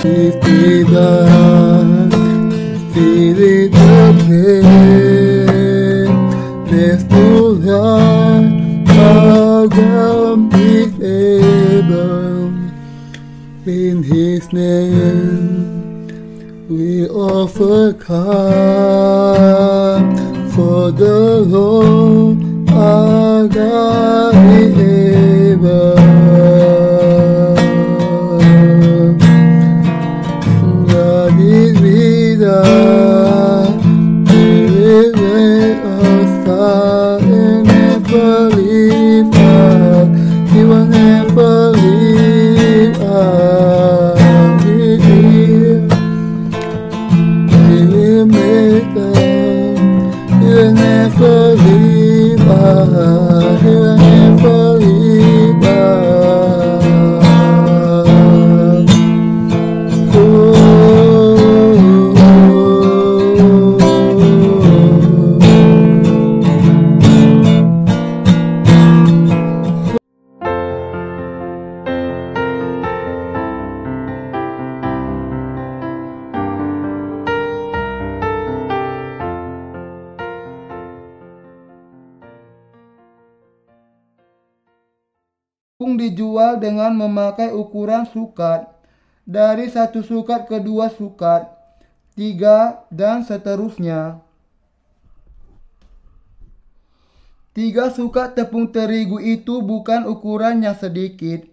Give me back the feeling again. There's no light around this able. In His name we offer come, for the Lord our God is able. God is with us, He will make us start and never leave us. He will never leave us. He will make us. He will never leave us. He will never leave us. Dijual dengan memakai ukuran sukat, dari 1 sukat ke 2 sukat, 3 dan seterusnya. 3 sukat tepung terigu itu bukan ukuran yang sedikit,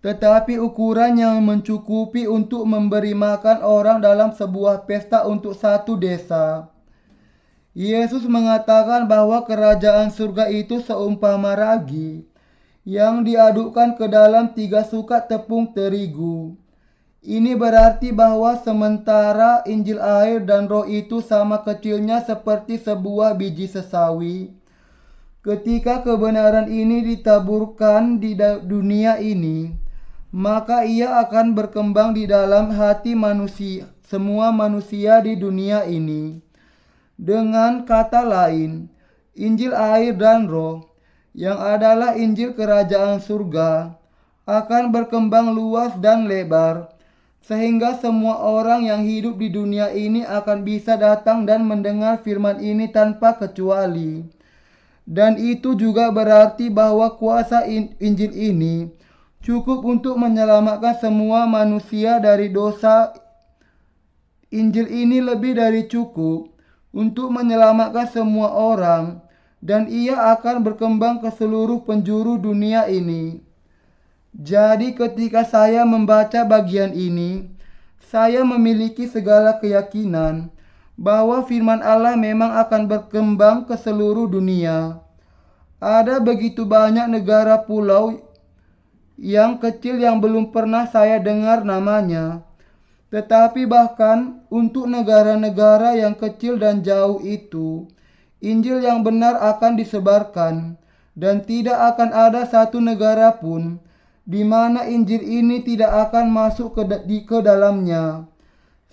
tetapi ukuran yang mencukupi untuk memberi makan orang dalam sebuah pesta untuk 1 desa. Yesus mengatakan bahwa kerajaan surga itu seumpama ragi yang diadukkan ke dalam 3 sukat tepung terigu. Ini berarti bahwa sementara Injil air dan Roh itu sama kecilnya seperti sebuah biji sesawi, ketika kebenaran ini ditaburkan di dunia ini, maka ia akan berkembang di dalam hati manusia, semua manusia di dunia ini. Dengan kata lain, Injil air dan Roh, yang adalah Injil kerajaan surga, akan berkembang luas dan lebar, sehingga semua orang yang hidup di dunia ini akan bisa datang dan mendengar firman ini tanpa kecuali. Dan itu juga berarti bahwa kuasa Injil ini cukup untuk menyelamatkan semua manusia dari dosa. Injil ini lebih dari cukup untuk menyelamatkan semua orang, dan ia akan berkembang ke seluruh penjuru dunia ini. Jadi ketika saya membaca bagian ini, saya memiliki segala keyakinan bahwa firman Allah memang akan berkembang ke seluruh dunia. Ada begitu banyak negara pulau yang kecil yang belum pernah saya dengar namanya. Tetapi bahkan untuk negara-negara yang kecil dan jauh itu, Injil yang benar akan disebarkan, dan tidak akan ada satu negara pun di mana Injil ini tidak akan masuk ke dalamnya.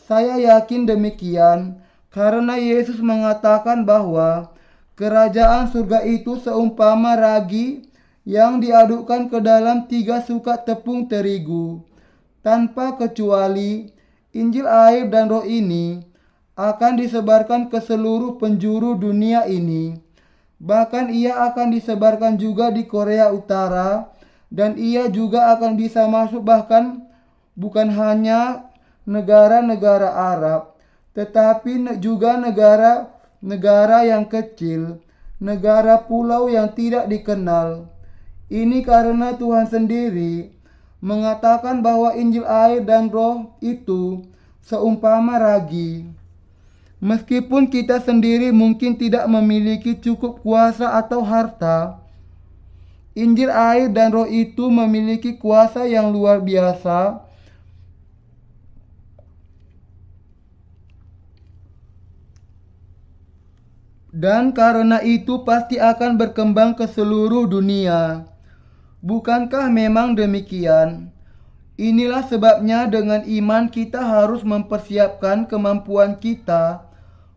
Saya yakin demikian karena Yesus mengatakan bahwa kerajaan surga itu seumpama ragi yang diadukkan ke dalam 3 sukat tepung terigu. Tanpa kecuali, Injil air dan Roh ini akan disebarkan ke seluruh penjuru dunia ini. Bahkan ia akan disebarkan juga di Korea Utara, dan ia juga akan bisa masuk bahkan bukan hanya negara-negara Arab, tetapi juga negara-negara yang kecil, negara pulau yang tidak dikenal. Ini karena Tuhan sendiri mengatakan bahwa Injil air dan Roh itu seumpama ragi. Meskipun kita sendiri mungkin tidak memiliki cukup kuasa atau harta, Injil air dan Roh itu memiliki kuasa yang luar biasa. Dan karena itu pasti akan berkembang ke seluruh dunia. Bukankah memang demikian? Inilah sebabnya dengan iman kita harus mempersiapkan kemampuan kita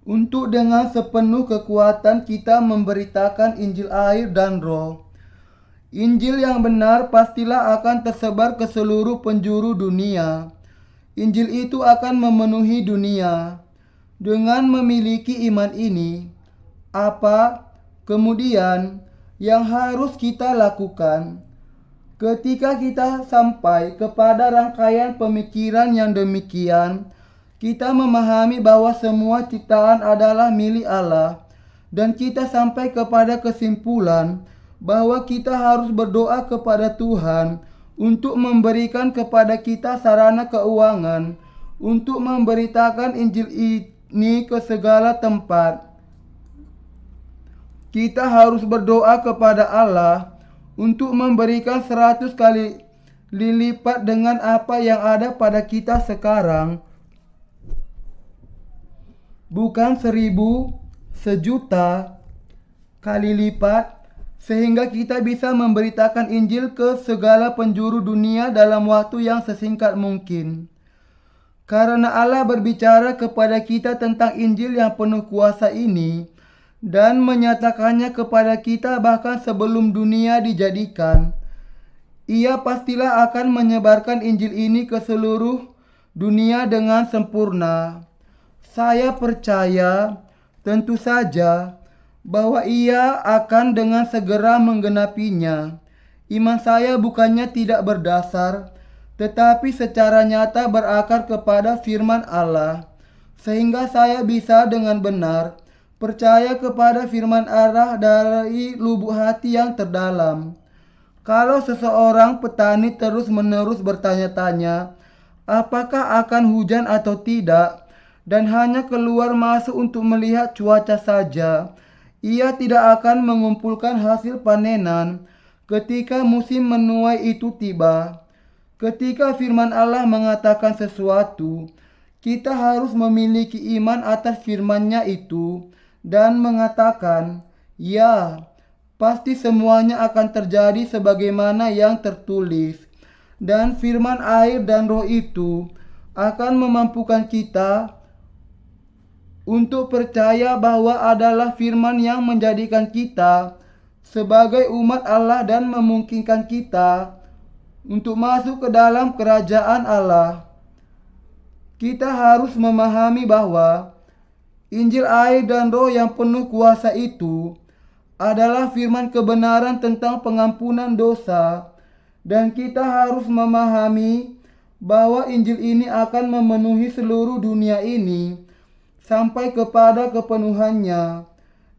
untuk dengan sepenuh kekuatan kita memberitakan Injil air dan Roh. Injil yang benar pastilah akan tersebar ke seluruh penjuru dunia. Injil itu akan memenuhi dunia. Dengan memiliki iman ini, apa kemudian yang harus kita lakukan? Ketika kita sampai kepada rangkaian pemikiran yang demikian, kita memahami bahwa semua ciptaan adalah milik Allah, dan kita sampai kepada kesimpulan bahwa kita harus berdoa kepada Tuhan untuk memberikan kepada kita sarana keuangan untuk memberitakan Injil ini ke segala tempat. Kita harus berdoa kepada Allah untuk memberikan 100 kali lipat dengan apa yang ada pada kita sekarang. Bukan 1000, 1.000.000 kali lipat, sehingga kita bisa memberitakan Injil ke segala penjuru dunia dalam waktu yang sesingkat mungkin. Karena Allah berbicara kepada kita tentang Injil yang penuh kuasa ini dan menyatakannya kepada kita bahkan sebelum dunia dijadikan, Ia pastilah akan menyebarkan Injil ini ke seluruh dunia dengan sempurna. Saya percaya, tentu saja, bahwa Ia akan dengan segera menggenapinya. Iman saya bukannya tidak berdasar, tetapi secara nyata berakar kepada firman Allah, sehingga saya bisa dengan benar percaya kepada firman Allah dari lubuk hati yang terdalam. Kalau seseorang petani terus-menerus bertanya-tanya, apakah akan hujan atau tidak, dan hanya keluar masuk untuk melihat cuaca saja, ia tidak akan mengumpulkan hasil panenan ketika musim menuai itu tiba. Ketika firman Allah mengatakan sesuatu, kita harus memiliki iman atas firman-Nya itu dan mengatakan, ya, pasti semuanya akan terjadi sebagaimana yang tertulis. Dan firman air dan roh itu akan memampukan kita untuk percaya bahwa adalah firman yang menjadikan kita sebagai umat Allah dan memungkinkan kita untuk masuk ke dalam kerajaan Allah. Kita harus memahami bahwa Injil air dan roh yang penuh kuasa itu adalah firman kebenaran tentang pengampunan dosa, dan kita harus memahami bahwa Injil ini akan memenuhi seluruh dunia ini sampai kepada kepenuhannya,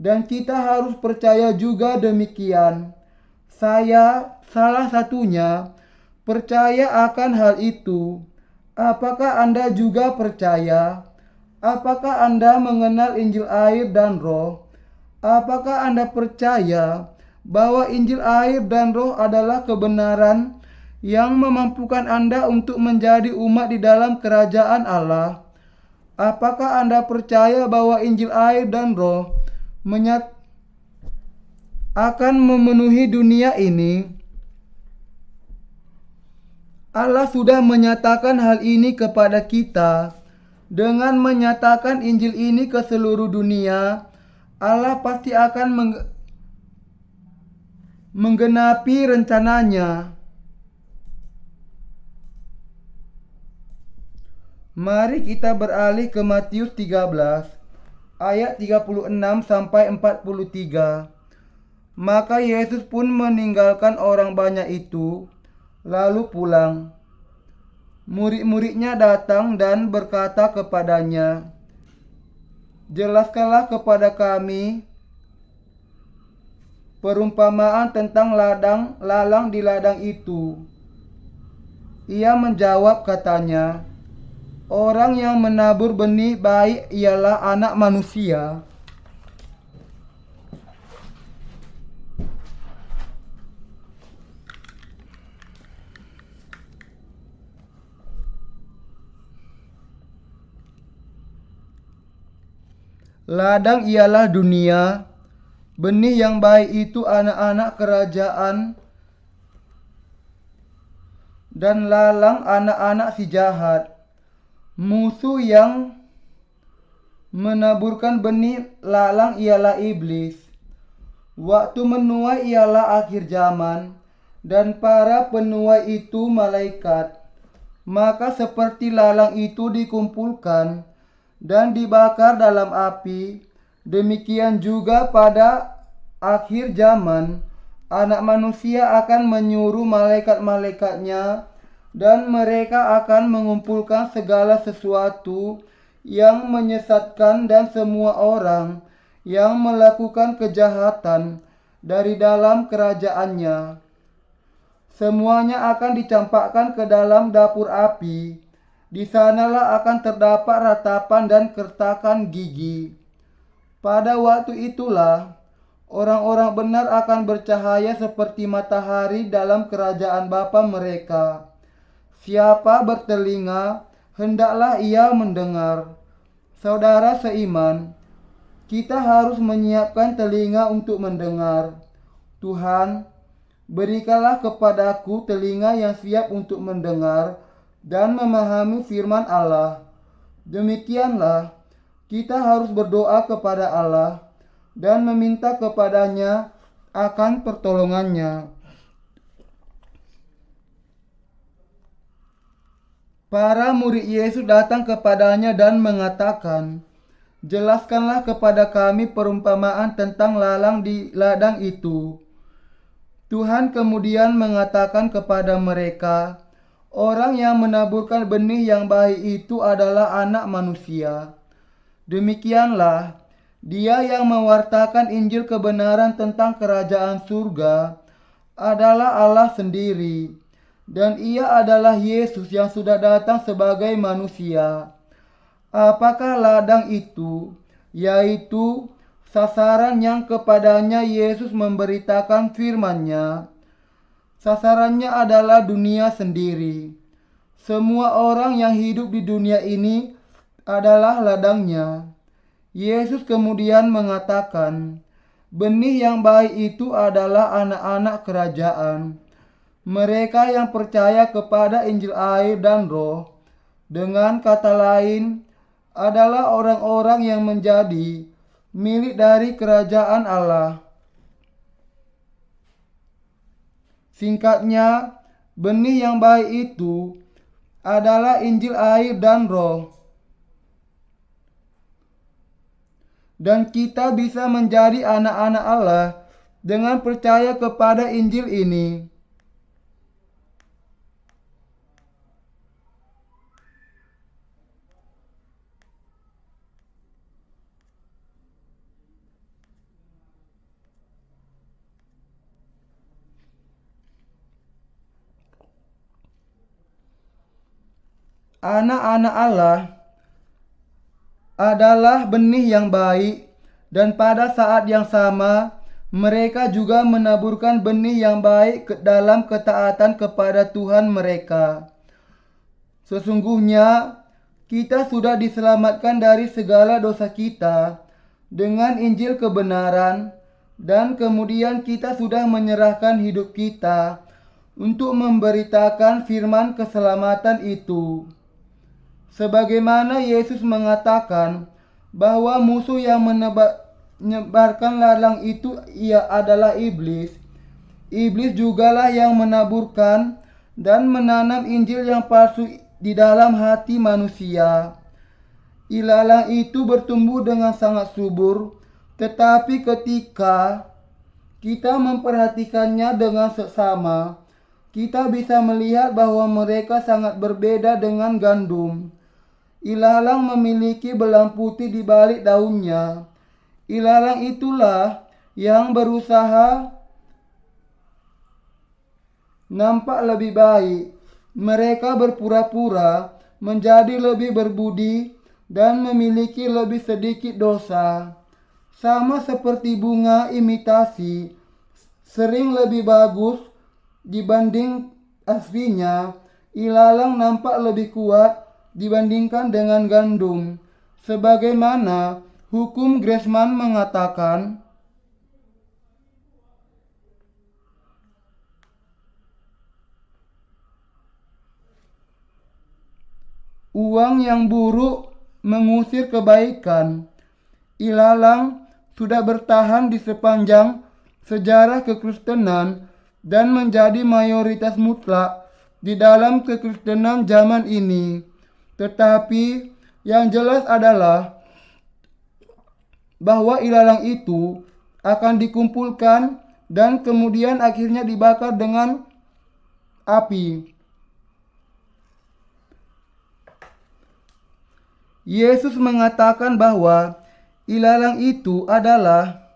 dan kita harus percaya juga demikian. Saya salah satunya percaya akan hal itu. Apakah Anda juga percaya? Apakah Anda mengenal Injil air dan roh? Apakah Anda percaya bahwa Injil air dan roh adalah kebenaran yang memampukan Anda untuk menjadi umat di dalam kerajaan Allah? Apakah Anda percaya bahwa Injil air dan roh akan memenuhi dunia ini? Allah sudah menyatakan hal ini kepada kita. Dengan menyatakan Injil ini ke seluruh dunia, Allah pasti akan menggenapi rencananya. Mari kita beralih ke Matius 13 ayat 36 sampai 43. Maka Yesus pun meninggalkan orang banyak itu, lalu pulang. Murid-muridnya datang dan berkata kepadanya, jelaskanlah kepada kami perumpamaan tentang lalang di ladang itu. Ia menjawab katanya, orang yang menabur benih baik ialah Anak Manusia. Ladang ialah dunia, benih yang baik itu anak-anak kerajaan, dan lalang anak-anak si jahat. Musuh yang menaburkan benih lalang ialah iblis. Waktu menuai ialah akhir zaman, dan para penuai itu malaikat. maka seperti lalang itu dikumpulkan dan dibakar dalam api, demikian juga pada akhir zaman Anak Manusia akan menyuruh malaikat-malaikatnya dan mereka akan mengumpulkan segala sesuatu yang menyesatkan dan semua orang yang melakukan kejahatan dari dalam kerajaannya. Semuanya akan dicampakkan ke dalam dapur api. Di sanalah akan terdapat ratapan dan kertakan gigi. Pada waktu itulah orang-orang benar akan bercahaya seperti matahari dalam kerajaan Bapa mereka. Siapa bertelinga, hendaklah ia mendengar. Saudara seiman, kita harus menyiapkan telinga untuk mendengar. Tuhan, berikanlah kepadaku telinga yang siap untuk mendengar dan memahami firman Allah. Demikianlah, kita harus berdoa kepada Allah dan meminta kepadanya akan pertolongannya. Para murid Yesus datang kepadanya dan mengatakan, "Jelaskanlah kepada kami perumpamaan tentang lalang di ladang itu." Tuhan kemudian mengatakan kepada mereka, "Orang yang menaburkan benih yang baik itu adalah Anak Manusia. Demikianlah, Dia yang mewartakan Injil kebenaran tentang kerajaan surga adalah Allah sendiri, dan Ia adalah Yesus yang sudah datang sebagai manusia. Apakah ladang itu? Yaitu sasaran yang kepadanya Yesus memberitakan firman-Nya. Sasarannya adalah dunia sendiri. Semua orang yang hidup di dunia ini adalah ladangnya." Yesus kemudian mengatakan, "Benih yang baik itu adalah anak-anak kerajaan. Mereka yang percaya kepada Injil air dan Roh. Dengan kata lain, adalah orang-orang yang menjadi milik dari kerajaan Allah." Singkatnya, benih yang baik itu adalah Injil air dan Roh. Dan kita bisa menjadi anak-anak Allah dengan percaya kepada Injil ini. Anak-anak Allah adalah benih yang baik, dan pada saat yang sama mereka juga menaburkan benih yang baik dalam ketaatan kepada Tuhan mereka. Sesungguhnya kita sudah diselamatkan dari segala dosa kita dengan Injil kebenaran, dan kemudian kita sudah menyerahkan hidup kita untuk memberitakan firman keselamatan itu. Sebagaimana Yesus mengatakan bahwa musuh yang menyebarkan lalang itu ia adalah iblis. Iblis jugalah yang menaburkan dan menanam Injil yang palsu di dalam hati manusia. Ilalang itu bertumbuh dengan sangat subur, tetapi ketika kita memperhatikannya dengan seksama, kita bisa melihat bahwa mereka sangat berbeda dengan gandum. Ilalang memiliki belang putih di balik daunnya. Ilalang itulah yang berusaha nampak lebih baik. Mereka berpura-pura menjadi lebih berbudi dan memiliki lebih sedikit dosa. Sama seperti bunga imitasi, sering lebih bagus dibanding aslinya. Ilalang nampak lebih kuat dibandingkan dengan gandum. Sebagaimana hukum Grassmann mengatakan, uang yang buruk mengusir kebaikan. Ilalang sudah bertahan di sepanjang sejarah kekristenan dan menjadi mayoritas mutlak di dalam kekristenan zaman ini. Tetapi yang jelas adalah bahwa ilalang itu akan dikumpulkan dan kemudian akhirnya dibakar dengan api. Yesus mengatakan bahwa ilalang itu adalah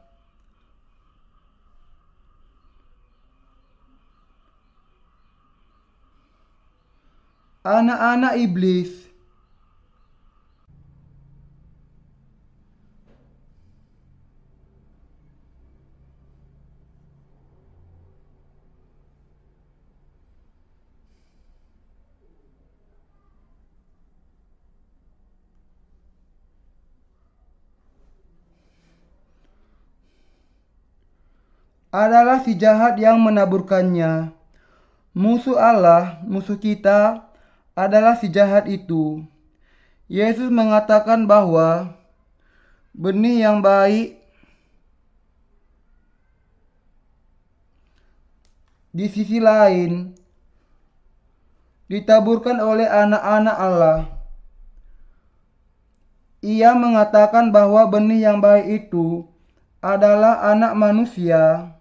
anak-anak iblis. Adalah si jahat yang menaburkannya. Musuh Allah, musuh kita, adalah si jahat itu. Yesus mengatakan bahwa benih yang baik di sisi lain ditaburkan oleh anak-anak Allah. Ia mengatakan bahwa benih yang baik itu adalah anak manusia.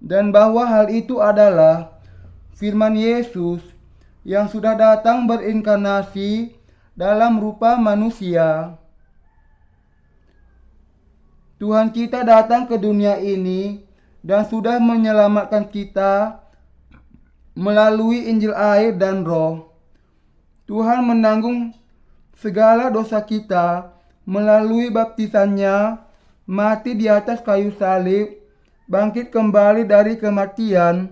Dan bahwa hal itu adalah firman Yesus yang sudah datang berinkarnasi dalam rupa manusia. Tuhan kita datang ke dunia ini dan sudah menyelamatkan kita melalui Injil air dan Roh. Tuhan menanggung segala dosa kita melalui baptisannya, mati di atas kayu salib, bangkit kembali dari kematian,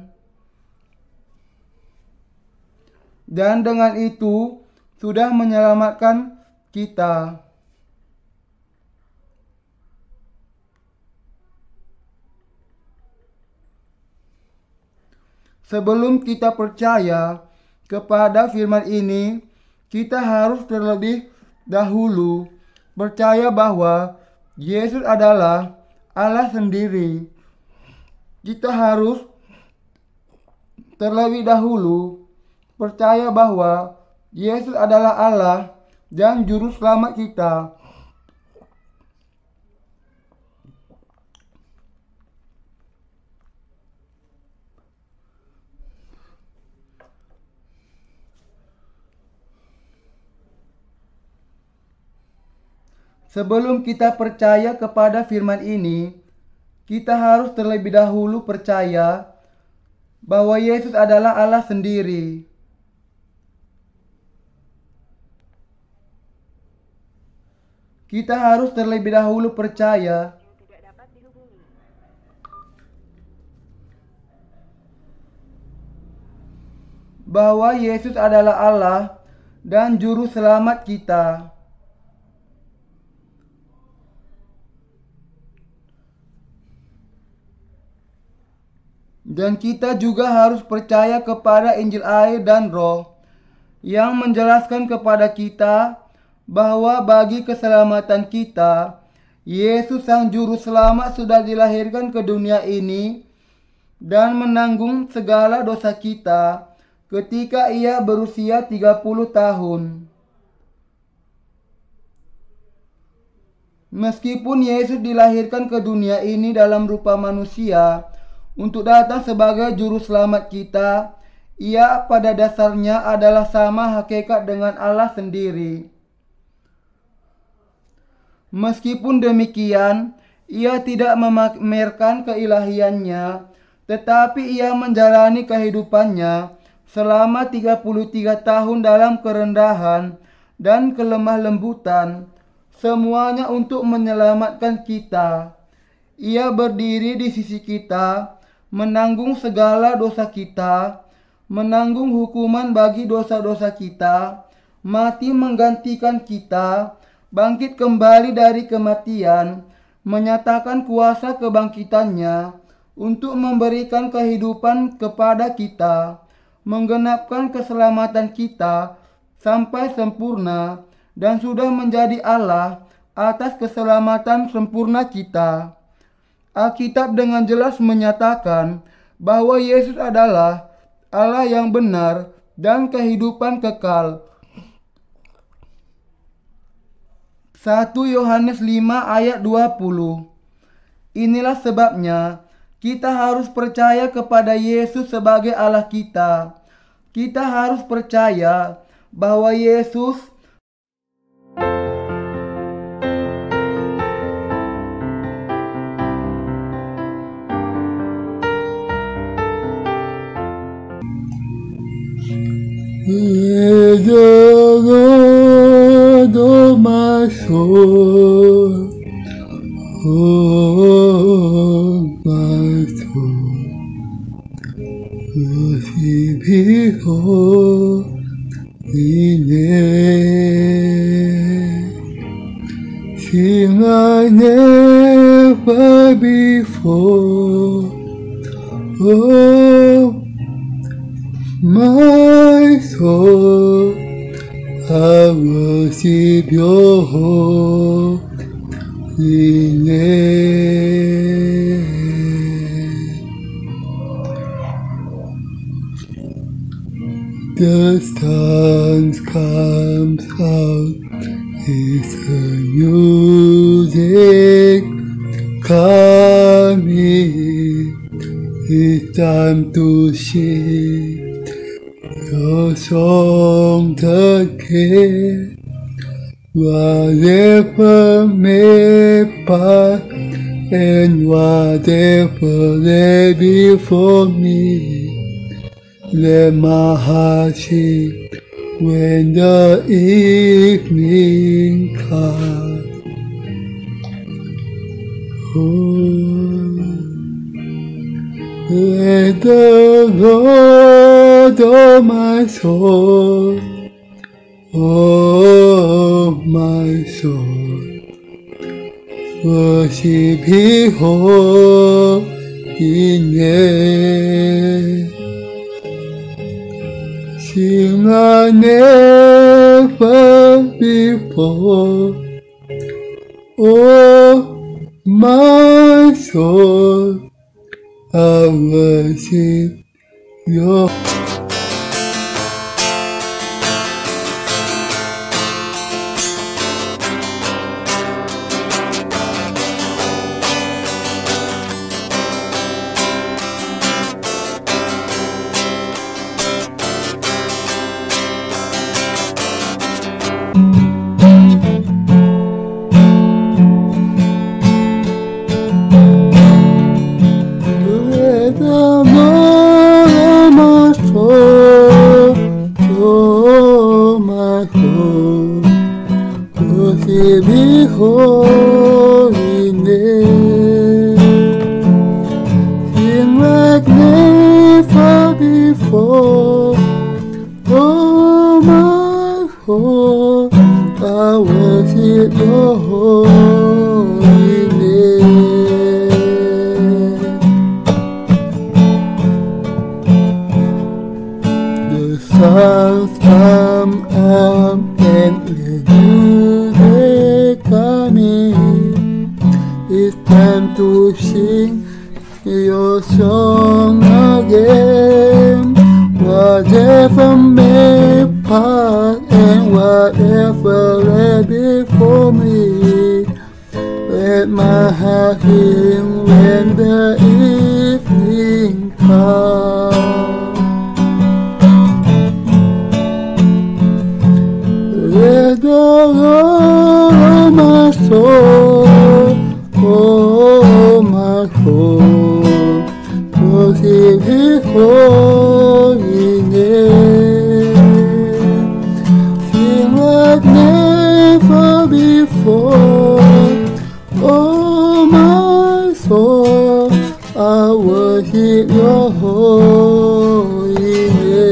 dan dengan itu sudah menyelamatkan kita. Sebelum kita percaya kepada firman ini, kita harus terlebih dahulu percaya bahwa Yesus adalah Allah sendiri. Kita harus terlebih dahulu percaya bahwa Yesus adalah Allah dan juru selamat kita. Sebelum kita percaya kepada firman ini, kita harus terlebih dahulu percaya bahwa Yesus adalah Allah sendiri. Kita harus terlebih dahulu percaya bahwa Yesus adalah Allah dan juru selamat kita. Dan kita juga harus percaya kepada Injil air dan Roh yang menjelaskan kepada kita bahwa bagi keselamatan kita, Yesus Sang Juru Selamat sudah dilahirkan ke dunia ini dan menanggung segala dosa kita ketika Ia berusia 30 tahun. Meskipun Yesus dilahirkan ke dunia ini dalam rupa manusia untuk datang sebagai juru selamat kita, Ia pada dasarnya adalah sama hakikat dengan Allah sendiri. Meskipun demikian, Ia tidak memamerkan keilahiannya, tetapi Ia menjalani kehidupannya selama 33 tahun dalam kerendahan dan kelemah lembutan, semuanya untuk menyelamatkan kita. Ia berdiri di sisi kita, menanggung segala dosa kita, menanggung hukuman bagi dosa-dosa kita, mati menggantikan kita, bangkit kembali dari kematian, menyatakan kuasa kebangkitannya untuk memberikan kehidupan kepada kita, menggenapkan keselamatan kita sampai sempurna, dan sudah menjadi Allah atas keselamatan sempurna kita. Alkitab dengan jelas menyatakan bahwa Yesus adalah Allah yang benar dan kehidupan kekal. 1 Yohanes 5 ayat 20. Inilah sebabnya kita harus percaya kepada Yesus sebagai Allah kita. Kita harus percaya bahwa Yesus Oh my soul, oh my soul, worship His holy name. Sing like never before, oh my soul, I worship your holy name. The sun comes out, it's a music coming. It's time to sing your song again. Whatever may pass and whatever lay before me, let my heart sing when the evening comes. Let the Lord, oh my soul, oh my soul, worship His holy name. Sing like never before, oh my soul, I worship your worship His holy name. Sing like never before, oh my soul, I worship your holy name. The sun's come up and the new day coming. It's time to sing your song again. Whatever may pass and whatever lay before me, let my heart sing when the evening comes. Let the Lord, oh my soul, oh my soul, worship His holy name. Sing like never before, oh my soul, I worship your holy name.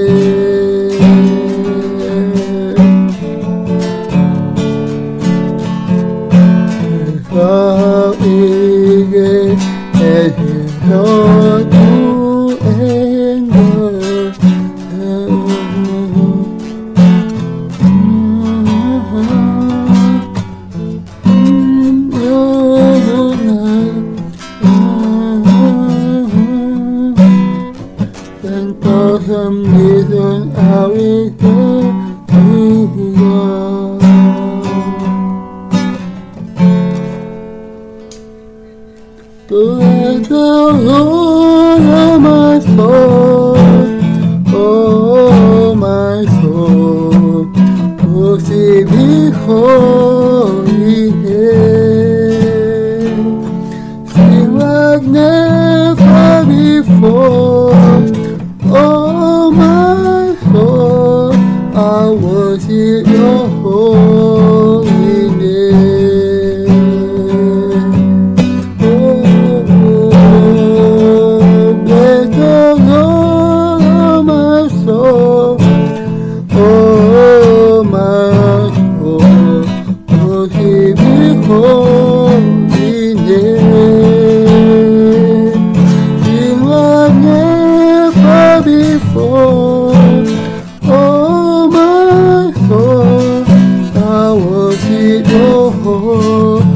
hurt to anger. Dan kau sendirian awet juga. Tuhan my soul, oh my soul, worship His holy name. Sing like never before, oh my soul, I worship Your holy name. Oh, bless the Lord, oh my soul, oh my soul, worship His holy name. Sing like never before, oh my soul, I worship Your holy